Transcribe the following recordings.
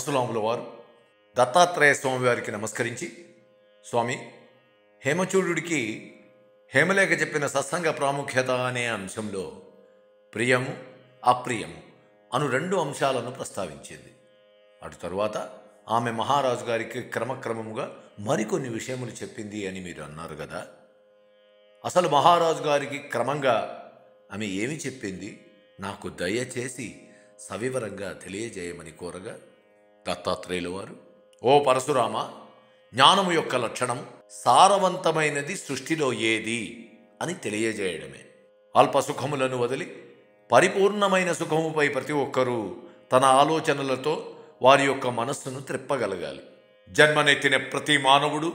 పరశురాముల వారు దత్తాత్రేయ స్వామి వారికి నమస్కరించి, స్వామి, హేమచూడుడికి హేమలేఖ చెప్పిన సత్సంగ ప్రాముఖ్యత అనే అంశంలో ప్రియము అప్రియము అను రెండు అంశాలను ప్రస్తావించింది. అటు తరువాత ఆమె మహారాజు గారికి క్రమక్రమముగా మరికొన్ని విషయములు చెప్పింది అని మీరు అన్నారు కదా. అసలు మహారాజు గారికి క్రమంగా ఆమె ఏమి చెప్పింది నాకు దయచేసి సవివరంగా తెలియజేయమని కోరగా, దత్తాత్రేయుల వారు, ఓ పరశురామ, జ్ఞానము యొక్క లక్షణం సారవంతమైనది సృష్టిలో ఏది అని తెలియజేయడమే. అల్ప సుఖములను వదిలి పరిపూర్ణమైన సుఖముపై ప్రతి ఒక్కరూ తన ఆలోచనలతో వారి యొక్క మనస్సును త్రిప్పగలగాలి. జన్మనెత్తిన ప్రతి మానవుడు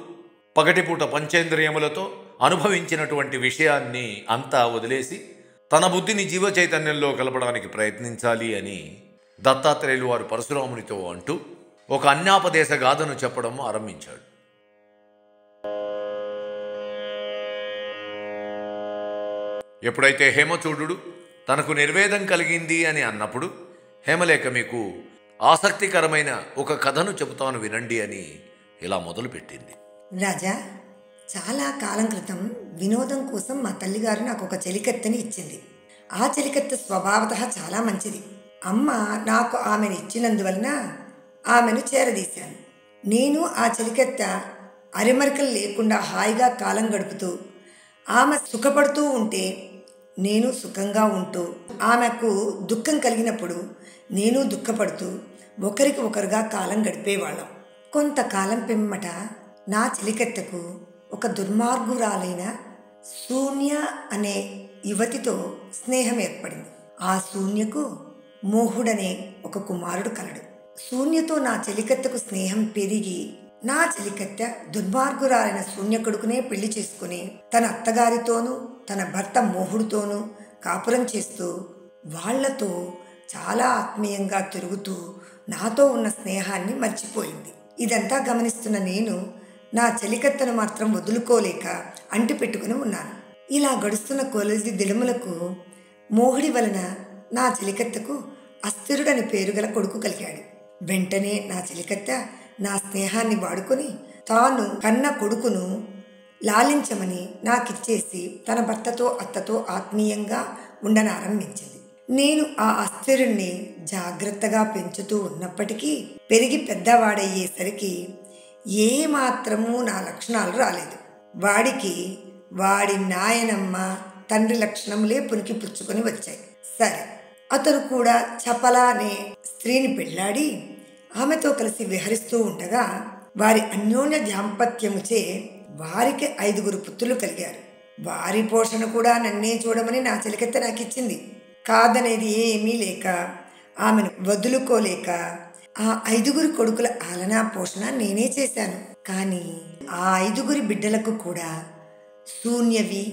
పగటిపూట పంచేంద్రియములతో అనుభవించినటువంటి విషయాన్ని అంతా వదిలేసి తన బుద్ధిని జీవ చైతన్యంలో కలపడానికి ప్రయత్నించాలి అని దత్తాత్రేయులు వారు పరశురామునితో అంటూ ఒక అన్యాపదేశ గాథను చెప్పడం ఆరంభించాడు. ఎప్పుడైతే హేమచూడు తనకు నిర్వేదం కలిగింది అని అన్నప్పుడు, హేమలేఖ మీకు ఆసక్తికరమైన ఒక కథను చెబుతాను వినండి అని ఇలా మొదలుపెట్టింది. రాజా, చాలా కాలం క్రితం వినోదం కోసం మా తల్లిగారు నాకు ఒక చెలికత్తెని ఇచ్చింది. ఆ చెలికత్తె స్వభావతః చాలా మంచిది. అమ్మ నాకు ఆమెను ఇచ్చినందువలన ఆమెను చేరదీశాను. నేను ఆ చెలికత్తె అరిమరికలు లేకుండా హాయిగా కాలం గడుపుతూ ఆమె సుఖపడుతూ ఉంటే నేను సుఖంగా ఉంటూ, ఆమెకు దుఃఖం కలిగినప్పుడు నేను దుఃఖపడుతూ ఒకరికి ఒకరుగా కాలం గడిపేవాళ్ళం. కొంతకాలం పిమ్మట నా చెలికత్తెకు ఒక దుర్మార్గురాలైన శూన్య అనే యువతితో స్నేహం ఏర్పడింది. ఆ శూన్యకు మోహుడనే ఒక కుమారుడు కలడు. శూన్యతో నా చెలికత్తెకు స్నేహం పెరిగి నా చెలికత్తె దుర్మార్గురాలైన శూన్య కొడుకునే పెళ్లి చేసుకుని తన అత్తగారితోనూ తన భర్త మోహుడితోనూ కాపురం చేస్తూ వాళ్లతో చాలా ఆత్మీయంగా తిరుగుతూ నాతో ఉన్న స్నేహాన్ని మర్చిపోయింది. ఇదంతా గమనిస్తున్న నేను నా చెలికత్తెను మాత్రం వదులుకోలేక అంటి పెట్టుకుని ఉన్నాను. ఇలా గడుస్తున్న కొలది దినములకు మోహుడి వలన నా చెలికత్తెకు అస్థిరుడని పేరు గల కొడుకు కలిగాడు. వెంటనే నా చెలికత్తె నా స్నేహాన్ని వాడుకొని తాను కన్న కొడుకును లాలించమని నాకిచ్చేసి తన భర్తతో అత్తతో ఆత్మీయంగా ఉండనారంభించింది. నేను ఆ అస్థిరుణ్ణి జాగ్రత్తగా పెంచుతూ ఉన్నప్పటికీ పెరిగి పెద్దవాడయ్యేసరికి ఏ మాత్రమూ నా లక్షణాలు రాలేదు. వాడికి వాడి నాయనమ్మ తండ్రి లక్షణములే పునికి పుచ్చుకొని వచ్చాయి. సరే, అతను కూడా చపల అనే స్త్రీని పెళ్ళాడి ఆమెతో కలిసి విహరిస్తూ ఉండగా వారి అన్యోన్య దాంపత్యముచే వారికి 5 పుత్రులు కలిగారు. వారి పోషణ కూడా నన్నే చూడమని నా చెలికత్తె నాకిచ్చింది. కాదనేది ఏమీ లేక ఆమెను వదులుకోలేక ఆ 5 కొడుకుల ఆలనా పోషణ నేనే చేశాను. కానీ ఆ 5 బిడ్డలకు కూడా శూన్యవి,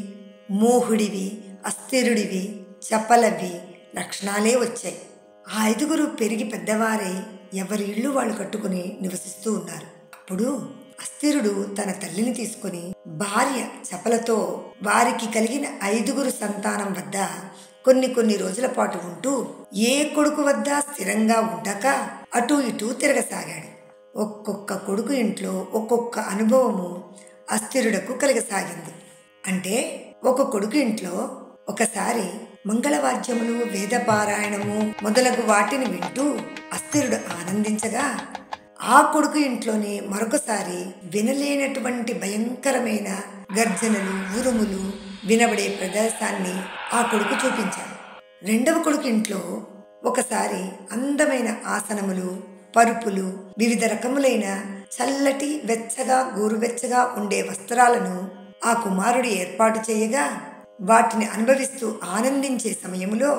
మోహుడివి, అస్థిరుడివి, చపలవి లక్షణాలే వచ్చాయి. ఆ 5 పెరిగి పెద్దవారై ఎవరి ఇళ్ళు వాళ్ళు కట్టుకుని నివసిస్తూ ఉన్నారు. అప్పుడు అస్థిరుడు తన తల్లిని తీసుకుని భార్య చపలతో వారికి కలిగిన 5 సంతానం వద్ద కొన్ని రోజుల పాటు ఉంటూ ఏ కొడుకు వద్ద స్థిరంగా ఉండక అటూ ఇటూ తిరగసాగాడు. ఒక్కొక్క కొడుకు ఇంట్లో ఒక్కొక్క అనుభవము అస్థిరుడకు కలగసాగింది. అంటే ఒక కొడుకు ఇంట్లో ఒకసారి మంగళవాద్యములు, వేదపారాయణము మొదలగు వాటిని వింటూ అస్థిరుడు ఆనందించగా, ఆ కొడుకు ఇంట్లోనే మరొకసారి వినలేనటువంటి భయంకరమైన గర్జనలు, ఉరుములు వినబడే ప్రదేశాన్ని ఆ కొడుకు చూపించాడు. రెండవ కొడుకు ఇంట్లో ఒకసారి అందమైన ఆసనములు, పరుపులు, వివిధ రకములైన చల్లటి వెచ్చగా గోరువెచ్చగా ఉండే వస్త్రాలను ఆ కుమారుడు ఏర్పాటు చేయగా వాటిని అనుభవిస్తూ ఆనందించే సమయంలో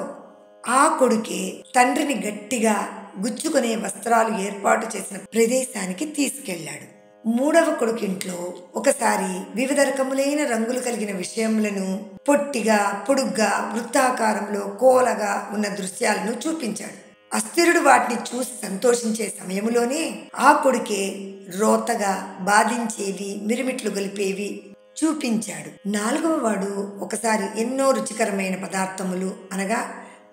ఆ కొడుకే తండ్రిని గట్టిగా గుచ్చుకునే వస్త్రాలు ఏర్పాటు చేసిన ప్రదేశానికి తీసుకెళ్లాడు. మూడవ కొడుకింట్లో ఒకసారి వివిధ రకములైన రంగులు కలిగిన విషయములను పొట్టిగా, పొడుగ్గా, వృత్తాకారంలో కోలగా ఉన్న దృశ్యాలను చూపించాడు. అస్థిరుడు వాటిని చూసి సంతోషించే సమయంలోనే ఆ కొడుకే రోతగా, బాధించేవి, మిరుమిట్లు గొలిపేవి చూపించాడు. నాలుగవ వాడు ఒకసారి ఎన్నో రుచికరమైన పదార్థములు అనగా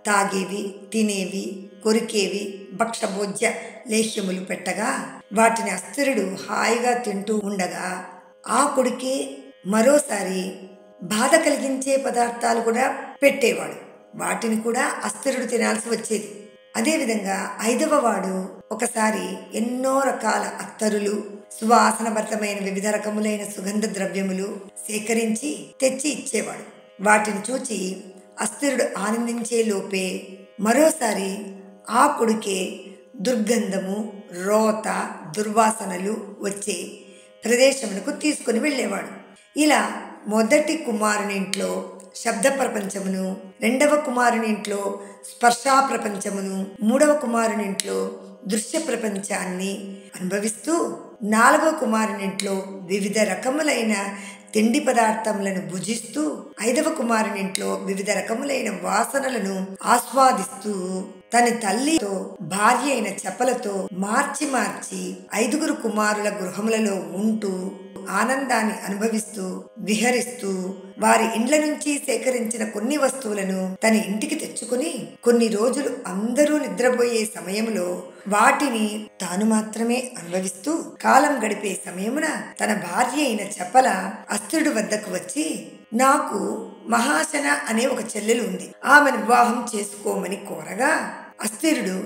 తాగేవి, తినేవి, కొరికేవి భక్షభోజ్య లేహ్యములు పెట్టగా వాటిని అస్థిరుడు హాయిగా తింటూ ఉండగా ఆ కొడుకే మరోసారి బాధ కలిగించే పదార్థాలు కూడా పెట్టేవాడు. వాటిని కూడా అస్థిరుడు తినాల్సి వచ్చేది. అదేవిధంగా 5వ వాడు ఒకసారి ఎన్నో రకాల అత్తరులు, సువాసనభరితమైన వివిధ రకములైన సుగంధ ద్రవ్యములు సేకరించి తెచ్చి ఇచ్చేవాడు. వాటిని చూచి అస్థిరుడు ఆనందించే లోపే మరోసారి ఆ కొడుకే దుర్గంధము, రోత, దుర్వాసనలు వచ్చే ప్రదేశమునకు తీసుకుని వెళ్ళేవాడు. ఇలా మొదటి కుమారునింట్లో శబ్ద ప్రపంచమును, 2వ కుమారునింట్లో స్పర్శా ప్రపంచమును, 3వ కుమారునింట్లో దృశ్య ప్రపంచాన్ని అనుభవిస్తూ 4వ కుమారునింట్లో వివిధ రకములైన తిండి పదార్థములను భుజిస్తూ 5వ కుమారునింట్లో వివిధ రకములైన వాసనలను ఆస్వాదిస్తూ తన తల్లితో భార్య అయిన చపలతో మార్చి 5గురు కుమారుల గృహములలో ఉంటూ ఆనందాన్ని అనుభవిస్తూ విహరిస్తూ వారి ఇండ్ల నుంచి సేకరించిన కొన్ని వస్తువులను తన ఇంటికి తెచ్చుకుని కొన్ని రోజులు అందరూ నిద్రపోయే సమయంలో వాటిని తాను మాత్రమే అనుభవిస్తూ కాలం గడిపే సమయమున తన భార్య అయిన చపల అస్థిరుడి వద్దకు వచ్చి, నాకు మహాశన అనే ఒక చెల్లెలు ఉంది, ఆమెను వివాహం చేసుకోమని కోరగా అస్థిరుడు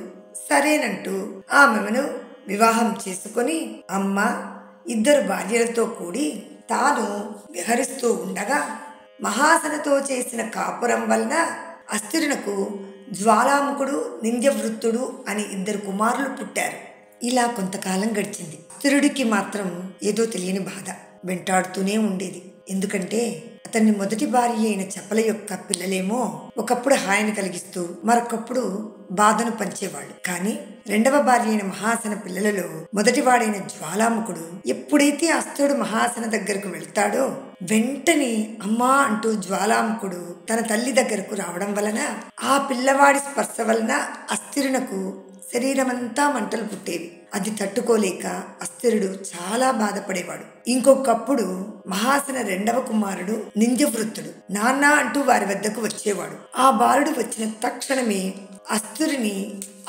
సరేనంటూ ఆమెను వివాహం చేసుకొని అమ్మ 2 భార్యలతో కూడి తాను విహరిస్తూ ఉండగా మహాసనతో చేసిన కాపురం వలన అస్థిరునకు జ్వాలాముఖుడు, నింద్యవృత్తుడు అని 2 కుమారులు పుట్టారు. ఇలా కొంతకాలం గడిచింది. అస్థిరుడికి మాత్రం ఏదో తెలియని బాధ వెంటాడుతూనే ఉండేది. ఎందుకంటే అతన్ని మొదటి భార్య అయిన చపల యొక్క పిల్లలేమో ఒకప్పుడు హాయిని కలిగిస్తూ మరొకప్పుడు బాధను పంచేవాళ్ళు. కానీ 2వ భార్య అయిన మహాసన పిల్లలలో మొదటివాడైన జ్వాలాముఖుడు ఎప్పుడైతే అస్థిరుడు మహాసన దగ్గరకు వెళ్తాడో వెంటనే అమ్మా అంటూ జ్వాలాముఖుడు తన తల్లి దగ్గరకు రావడం వలన ఆ పిల్లవాడి స్పర్శ వలన అస్థిరునకు శరీరమంతా మంటలు పుట్టేవి. అది తట్టుకోలేక అస్థిరుడు చాలా బాధపడేవాడు. ఇంకొకప్పుడు మహాసన 2వ కుమారుడు నింద్యవృత్తుడు నాన్న అంటూ వారి వద్దకు వచ్చేవాడు. ఆ బాలుడు వచ్చిన తక్షణమే అస్థిరుని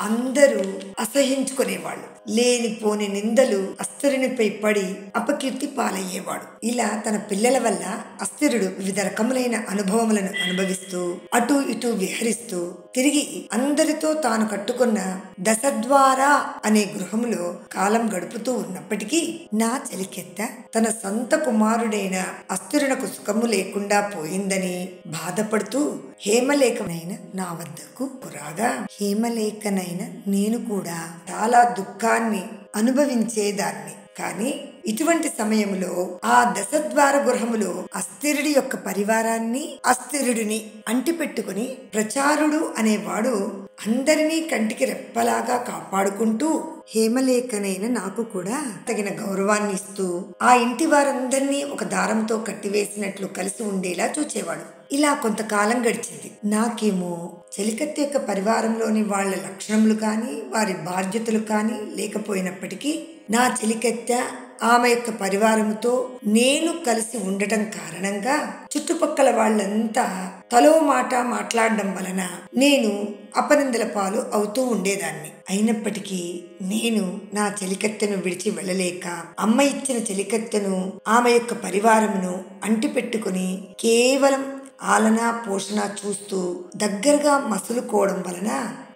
అందరూ అసహించుకునేవాళ్ళు. లేనిపోని నిందలు అస్థిరునిపై పడి అపకీర్తి పాలయ్యేవాడు. ఇలా తన పిల్లల వల్ల అస్థిరుడు వివిధ రకములైన అనుభవములను అనుభవిస్తూ అటు ఇటు విహరిస్తూ తిరిగి అందరితో తాను కట్టుకున్న దశద్వార అనే గృహములో కాలం గడుపుతూ ఉన్నప్పటికీ నా చెలికెత్త తన సొంత కుమారుడైన అస్థిరునకు సుఖము లేకుండా పోయిందని బాధపడుతూ హేమలేఖనైన నా వద్దకు రాగా హేమలేఖనైన నేను కూడా చాలా దుఃఖాన్ని అనుభవించేదాన్ని. కానీ ఇటువంటి సమయంలో ఆ దశద్వార గృహములో అస్థిరుడి యొక్క పరివారాన్ని అస్థిరుడిని అంటిపెట్టుకుని ప్రచారుడు అనేవాడు అందరినీ కంటికి రెప్పలాగా కాపాడుకుంటూ హేమలేఖనైన నాకు కూడా తగిన గౌరవాన్ని ఇస్తూ ఆ ఇంటి వారందరినీ ఒక దారంతో కట్టివేసినట్లు కలిసి ఉండేలా చూచేవాడు. ఇలా కొంతకాలం గడిచింది. నాకేమో చెలికత్తి యొక్క పరివారంలోని వాళ్ళ లక్షణములు కానీ వారి బాధ్యతలు కానీ లేకపోయినప్పటికీ నా చెలికత్త ఆమె యొక్క పరివారముతో నేను కలిసి ఉండటం కారణంగా చుట్టుపక్కల వాళ్ళంతా తలో మాట మాట్లాడడం వలన నేను అపనిందల పాలు అవుతూ ఉండేదాన్ని. అయినప్పటికీ నేను నా చెలికత్తెను విడిచి వెళ్ళలేక అమ్మ ఇచ్చిన చెలికత్తెను ఆమె యొక్క పరివారమును అంటిపెట్టుకుని కేవలం ఆలన పోషణ చూస్తూ దగ్గరగా మసులుకోవడం వలన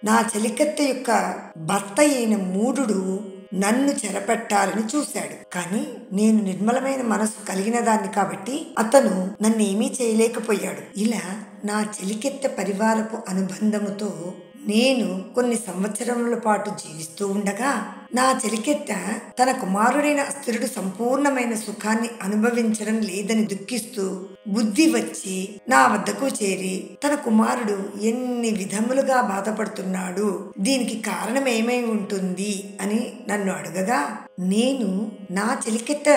నా చెలికత్తె యొక్క భర్త అయిన మూఢుడు నన్ను చెరపెట్టాలని చూశాడు. కానీ నేను నిర్మలమైన మనసు కలిగిన దాన్ని కాబట్టి అతను నన్నేమీ చేయలేకపోయాడు. ఇలా నా చెలికెత్త పరివారపు అనుబంధముతో నేను కొన్ని సంవత్సరముల పాటు జీవిస్తూ ఉండగా నా చెలికెత్త తన కుమారుడైన అస్థిరుడు సంపూర్ణమైన సుఖాన్ని అనుభవించడం లేదని దుఃఖిస్తూ బుద్ధి వచ్చి నా వద్దకు చేరి తన కుమారుడు ఎన్ని విధములుగా బాధపడుతున్నాడు, దీనికి కారణం ఏమై ఉంటుంది అని నన్ను అడగగా నేను నా చెలికెత్త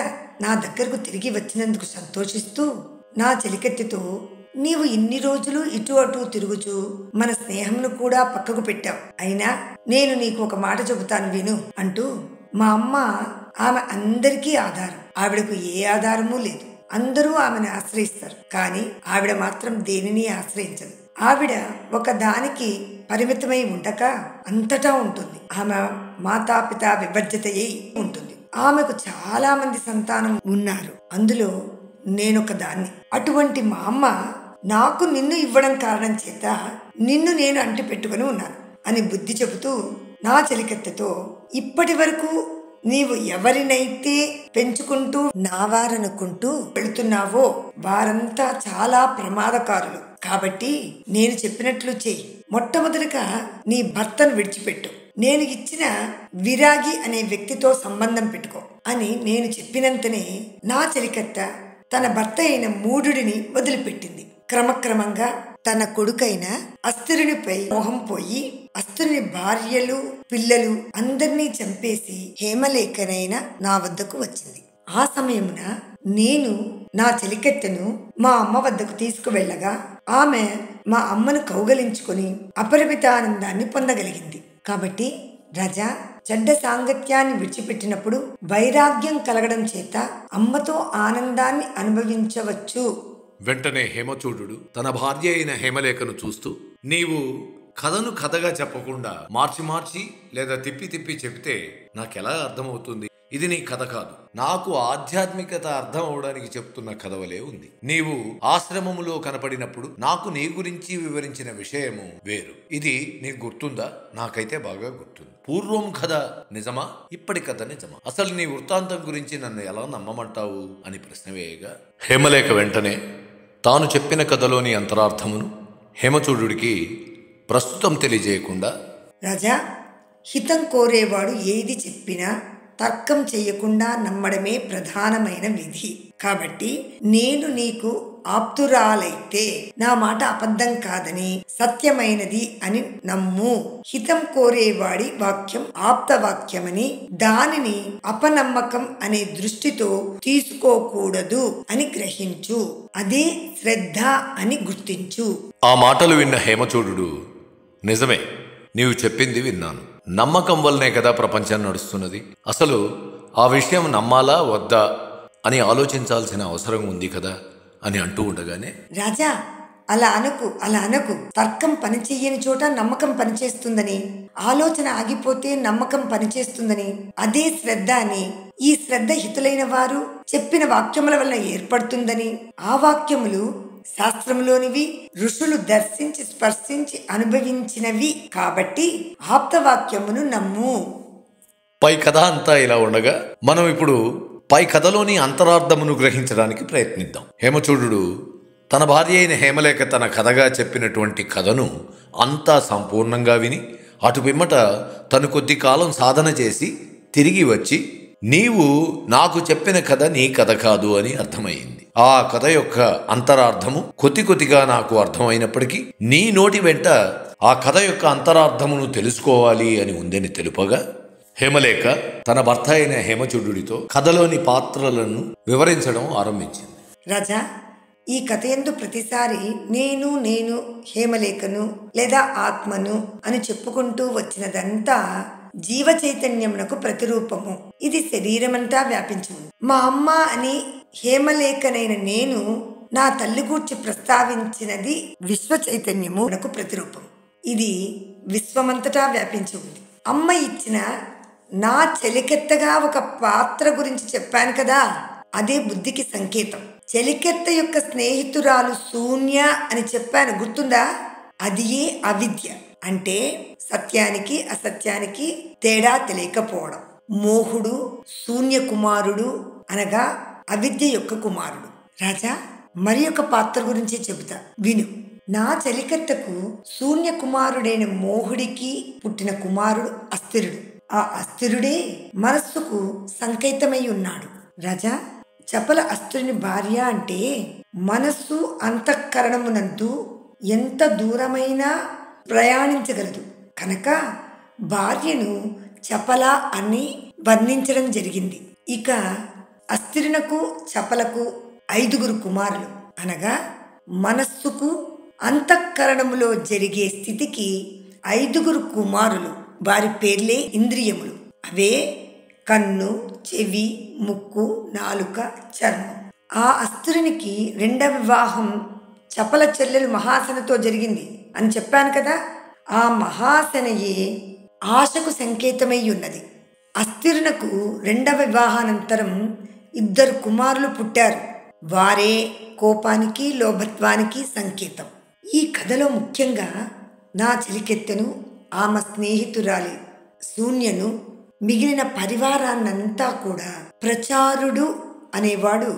నా దగ్గరకు తిరిగి వచ్చినందుకు సంతోషిస్తూ నా చెలికెత్తతో నీవు ఇన్ని రోజులు ఇటు అటు తిరుగుచూ మన స్నేహంను కూడా పక్కకు పెట్టావు. అయినా నేను నీకు ఒక మాట చెబుతాను విను అంటూ మా అమ్మ ఆమె అందరికీ ఆధారం. ఆవిడకు ఏ ఆధారమూ లేదు. అందరూ ఆమెను ఆశ్రయిస్తారు. కానీ ఆవిడ మాత్రం దేనిని ఆశ్రయించదు. ఆవిడ ఒక దానికి పరిమితమై ఉండక అంతటా ఉంటుంది. ఆమె మాతాపిత విభజ్యతయ్యి ఉంటుంది. ఆమెకు చాలా మంది సంతానం ఉన్నారు, అందులో నేనొక దాన్ని. అటువంటి మా అమ్మ నాకు నిన్ను ఇవ్వడం కారణం చేత నిన్ను నేను అంటి పెట్టుకుని ఉన్నాను అని బుద్ధి చెబుతూ నా చెలికత్తెతో, ఇప్పటి వరకు నీవు ఎవరినైతే పెంచుకుంటూ నావారనుకుంటూ వెళుతున్నావో వారంతా చాలా ప్రమాదకారులు. కాబట్టి నేను చెప్పినట్లు చెయ్యి. మొట్టమొదటిగా నీ భర్తను విడిచిపెట్టు. నేను ఇచ్చిన విరాగి అనే వ్యక్తితో సంబంధం పెట్టుకో అని నేను చెప్పినంతనే నా చెలికత్త తన భర్త అయిన మూఢుడిని వదిలిపెట్టింది. క్రమక్రమంగా తన కొడుకైన అస్థిరునిపై మోహం పోయి అస్థిరుని భార్యలు పిల్లలు అందరినీ చంపేసి హేమలేఖనైన నా వద్దకు వచ్చింది. ఆ సమయమున నేను నా చెలికత్తెను మా అమ్మ వద్దకు తీసుకువెళ్ళగా ఆమె మా అమ్మను కౌగలించుకొని అపరిమిత ఆనందాన్ని పొందగలిగింది. కాబట్టి రజా, చెడ్డ సాంగత్యాన్ని విడిచిపెట్టినప్పుడు వైరాగ్యం కలగడం చేత అమ్మతో ఆనందాన్ని అనుభవించవచ్చు. వెంటనే హేమచూడు తన భార్య అయిన హేమలేఖను చూస్తూ, నీవు కథను కథగా చెప్పకుండా మార్చి మార్చి లేదా తిప్పి తిప్పి చెబితే నాకెలా అర్థమవుతుంది? ఇది నీ కథ కాదు, నాకు ఆధ్యాత్మికత అర్థం అవడానికి చెప్తున్న కథవలే ఉంది. నీవు ఆశ్రమములో కనపడినప్పుడు నాకు నీ గురించి వివరించిన విషయము వేరు. ఇది నీకు గుర్తుందా? నాకైతే బాగా గుర్తుంది. పూర్వం కథ నిజమా, ఇప్పటి కథ నిజమా? అసలు నీ వృత్తాంతం గురించి నన్ను ఎలా నమ్మమంటావు అని ప్రశ్న వేయగా హేమలేఖ వెంటనే తాను చెప్పిన కథలోని అంతరార్థమును హేమచూడుడికి ప్రస్తుతం తెలియజేయకుండా, రాజా, హితం కోరేవాడు ఏది చెప్పినా తర్కం చెయ్యకుండా నమ్మడమే ప్రధానమైన విధి. కాబట్టి నేను నీకు ఆప్తురాలైతే నా మాట అబద్ధం కాదని, సత్యమైనది అని నమ్ము. హితం కోరేవాడి వాక్యం ఆప్తవాక్యమని, దానిని అపనమ్మకం అనే దృష్టితో తీసుకోకూడదు అని గ్రహించు. అదే శ్రద్ధ అని గుర్తించు. ఆ మాటలు విన్న హేమచూడు, నిజమే, నీవు చెప్పింది విన్నాను. నమ్మకం వల్లనే కదా ప్రపంచం నడుస్తున్నది. అసలు ఆ విషయం నమ్మాలా వద్దా అని ఆలోచించాల్సిన అవసరం ఉంది కదా అని అంటూ ఉండగానే, రాజా, అలా అనకు. తర్కం పనిచెయ్యని చోట నమ్మకం పనిచేస్తుందని, ఆలోచన ఆగిపోతే నమ్మకం పనిచేస్తుందని, అదే శ్రద్ధ అని, ఈ శ్రద్ధ హితులైన వారు చెప్పిన వాక్యముల వల్ల ఏర్పడుతుందని, ఆ వాక్యములు శాస్త్రములోనివి, ఋషులు దర్శించి స్పర్శించి అనుభవించినవి కాబట్టి ఆప్తవాక్యమును నమ్ము. పై కథ అంతా ఇలా ఉండగా మనం ఇప్పుడు పై కథలోని అంతరార్థమును గ్రహించడానికి ప్రయత్నిద్దాం. హేమచూడు తన భార్య అయిన హేమలేఖ తన కథగా చెప్పినటువంటి కథను అంతా సంపూర్ణంగా విని అటు పిమ్మట తను కొద్ది కాలం సాధన చేసి తిరిగి వచ్చి, నీవు నాకు చెప్పిన కథ నీ కథ కాదు అని అర్థమైంది. ఆ కథ యొక్క అంతరార్థము కొద్దిగా నాకు అర్థమైనప్పటికీ నీ నోటి వెంట ఆ కథ యొక్క అంతరార్థమును తెలుసుకోవాలి అని ఉందని తెలుపగా హేమలేఖ తన భర్త అయిన హేమచూడుడితో కథలోని పాత్రలను వివరించడం ఆరంభించింది. రాజా, ఈ కథ యందు ప్రతిసారి నేను హేమలేఖను లేదా ఆత్మను అని చెప్పుకుంటూ వచ్చినదంతా జీవ చైతన్యమునకు ప్రతిరూపము. ఇది శరీరమంతా వ్యాపించి ఉంది. మా అమ్మ అని హేమలేఖనైన నేను నా తల్లి గూర్చి ప్రస్తావించినది విశ్వ చైతన్యమునకు ప్రతిరూపం. ఇది విశ్వమంతటా వ్యాపించి ఉంది. అమ్మ ఇచ్చిన నా చెలికెత్తగా ఒక పాత్ర గురించి చెప్పాను కదా, అదే బుద్ధికి సంకేతం. చెలికెత్త యొక్క స్నేహితురాలు శూన్య అని చెప్పాను, గుర్తుందా? అదియే అవిద్య. అంటే సత్యానికి అసత్యానికి తేడా తెలియకపోవడం. మోహుడు శూన్య కుమారుడు అనగా అవిద్య యొక్క కుమారుడు. రాజా, మరి ఒక పాత్ర గురించి చెబుతా, విను. నా చెలికత్తకు శూన్య కుమారుడైన మోహుడికి పుట్టిన కుమారుడు అస్థిరుడు. ఆ అస్థిరుడే మనస్సుకు సంకేతమై ఉన్నాడు. రాజా, చపల అస్థిరుని భార్య అంటే మనస్సు అంతఃకరణమునందు ఎంత దూరమైనా ప్రయాణించగలదు కనుక భార్యను చపల అని వర్ణించడం జరిగింది. ఇక అస్థిరునకు చపలకు 5 కుమారులు అనగా మనస్సుకు అంతఃకరణములో జరిగే స్థితికి 5 కుమారులు. వారి పేర్లే ఇంద్రియములు. అవే కన్ను, చెవి, ముక్కు, నాలుక, చర్మం. ఆ అస్థిరునికి 2వ వివాహం చపల చెల్లెలు మహాసనతో జరిగింది అని చెప్పాను కదా. ఆ మహాశనయే ఆశకు సంకేతమై ఉన్నది. అస్థిరునకు రెండవ వివాహానంతరం 2 కుమారులు పుట్టారు. వారే కోపానికి లోభత్వానికి సంకేతం. ఈ కథలో ముఖ్యంగా నా చెలికెత్తెను, ఆమె స్నేహితురాలి శూన్యను, మిగిలిన పరివారాన్నంతా కూడా ప్రచారుడు అనేవాడు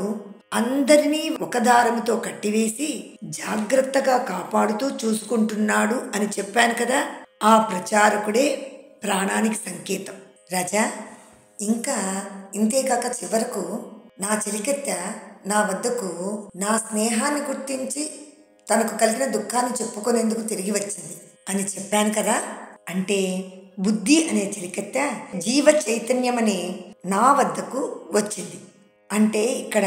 అందరినీ ఒక దారముతో కట్టివేసి జాగ్రత్తగా కాపాడుతూ చూసుకుంటున్నాడు అని చెప్పాను కదా. ఆ ప్రచారకుడే ప్రాణానికి సంకేతం. రాజా, ఇంకా ఇంతేకాక చివరకు నా చెలికెత్తె నా వద్దకు నా స్నేహాన్ని గుర్తించి తనకు కలిగిన దుఃఖాన్ని చెప్పుకునేందుకు తిరిగి వచ్చింది అని చెప్పాను కదా. అంటే బుద్ధి అనే చెలికెత్తె జీవ చైతన్యమనే నా వద్దకు వచ్చింది. అంటే ఇక్కడ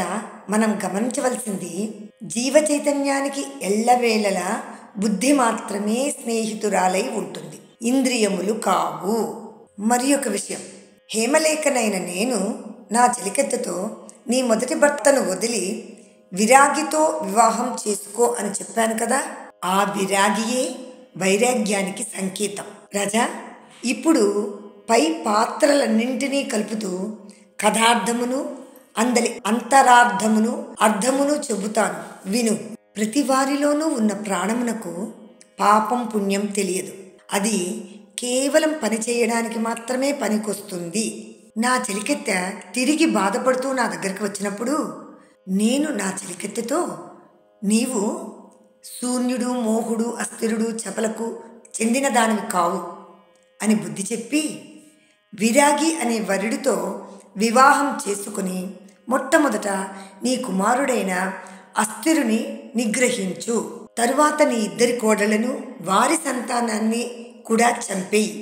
మనం గమనించవలసింది, జీవ చైతన్యానికి ఎల్లవేళలా బుద్ధి మాత్రమే స్నేహితురాలై ఉంటుంది, ఇంద్రియములు కావు. మరి ఒక విషయం, హేమలేఖనైన నేను నా చెలికెత్తెతో నీ మొదటి భర్తను వదిలి విరాగితో వివాహం చేసుకో అని చెప్పాను కదా. ఆ విరాగియే వైరాగ్యానికి సంకేతం. రాజా, ఇప్పుడు పై పాత్రలన్నింటినీ కలుపుతూ కథార్థమును అందలి అంతరార్థమును అర్థమును చెబుతాను, విను. ప్రతి వారిలోనూ ఉన్న ప్రాణమునకు పాపం పుణ్యం తెలియదు. అది కేవలం పని చేయడానికి మాత్రమే పనికొస్తుంది. నా చెలికెత్తె తిరిగి బాధపడుతూ నా దగ్గరికి వచ్చినప్పుడు నేను నా చెలికెత్తెతో, నీవు శూన్యుడు, మోహుడు, అస్థిరుడు, చపలకు చెందిన దానివి కావు అని బుద్ధి చెప్పి విరాగి అనే వరుడితో వివాహం చేసుకుని మొట్టమొదట నీ కుమారుడైన అస్థిరుని నిగ్రహించు. తరువాత నీ 2 కోడళ్లను, వారి సంతానాన్ని కూడా చంపేయి.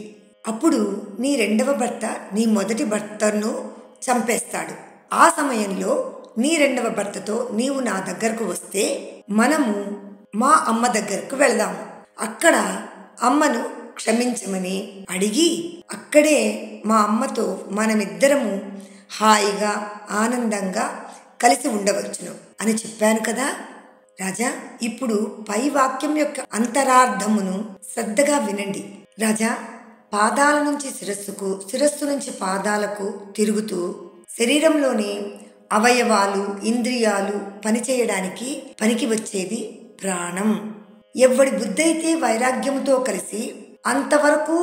అప్పుడు నీ రెండవ భర్త నీ మొదటి భర్తను చంపేస్తాడు. ఆ సమయంలో నీ రెండవ భర్తతో నీవు నా దగ్గరకు వస్తే మనము మా అమ్మ దగ్గరకు వెళదాము. అక్కడ అమ్మను క్షమించమని అడిగి అక్కడే మా అమ్మతో మనమిద్దరము హాయిగా ఆనందంగా కలిసి ఉండవచ్చును అని చెప్పాను కదా. రాజా, ఇప్పుడు పై వాక్యం యొక్క అంతరార్థమును శ్రద్ధగా వినండి. రాజా, పాదాల నుంచి శిరస్సుకు, శిరస్సు నుంచి పాదాలకు తిరుగుతూ శరీరంలోని అవయవాలు, ఇంద్రియాలు పనిచేయడానికి పనికి వచ్చేది ప్రాణం. ఎవ్వడి బుద్ధైతే వైరాగ్యముతో కలిసి అంతవరకు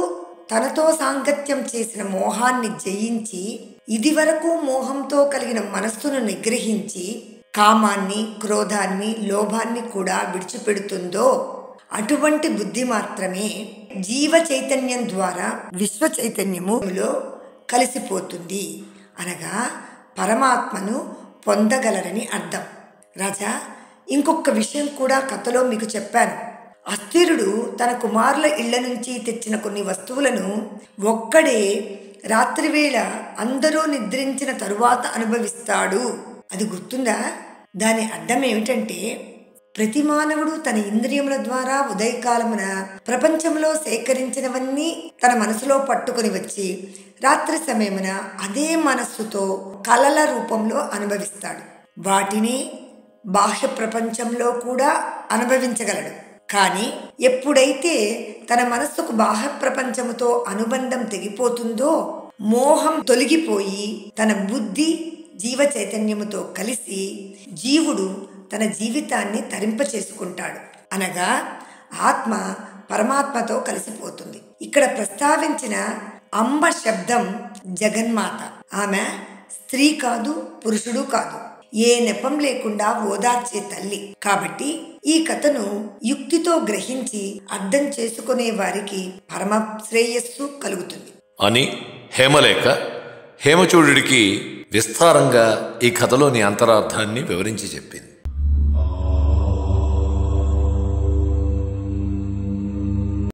తనతో సాంగత్యం చేసిన మోహాన్ని జయించి ఇదివరకు మోహంతో కలిగిన మనస్సును నిగ్రహించి కామాన్ని, క్రోధాన్ని, లోభాన్ని కూడా విడిచిపెడుతుందో అటువంటి బుద్ధి మాత్రమే జీవ చైతన్యం ద్వారా విశ్వ చైతన్యములో కలిసిపోతుంది, అనగా పరమాత్మను పొందగలరని అర్థం. రాజా, ఇంకొక విషయం కూడా కథలో మీకు చెప్పాను. అస్థిరుడు తన కుమారుల ఇళ్ల నుంచి తెచ్చిన కొన్ని వస్తువులను ఒక్కడే రాత్రివేళ అందరూ నిద్రించిన తరువాత అనుభవిస్తాడు. అది గుర్తుందా? దాని అర్థం ఏమిటంటే, ప్రతి మానవుడు తన ఇంద్రియముల ద్వారా ఉదయకాలమున ప్రపంచంలో సేకరించినవన్నీ తన మనసులో పట్టుకొని వచ్చి రాత్రి సమయమున అదే మనస్సుతో కలల రూపంలో అనుభవిస్తాడు. వాటిని బాహ్య ప్రపంచంలో కూడా అనుభవించగలడు. కానీ ఎప్పుడైతే తన మనస్సుకు బాహ్య ప్రపంచముతో అనుబంధం తెగిపోతుందో, మోహం తొలగిపోయి తన బుద్ధి జీవ చైతన్యముతో కలిసి జీవుడు తన జీవితాన్ని తరింప చేసుకుంటాడు, అనగా ఆత్మ పరమాత్మతో కలిసిపోతుంది. ఇక్కడ ప్రస్తావించిన అంబ శబ్దం జగన్మాత. ఆమె స్త్రీ కాదు, పురుషుడు కాదు, ఏ నెపం లేకుండా ఓదార్చే తల్లి. కాబట్టి ఈ కథను యుక్తితో గ్రహించి అర్థం చేసుకునే వారికి పరమ శ్రేయస్సు కలుగుతుంది అని హేమలేఖ హేమచూడుడికి విస్తారంగా ఈ కథలోని అంతరార్థాన్ని వివరించి చెప్పింది.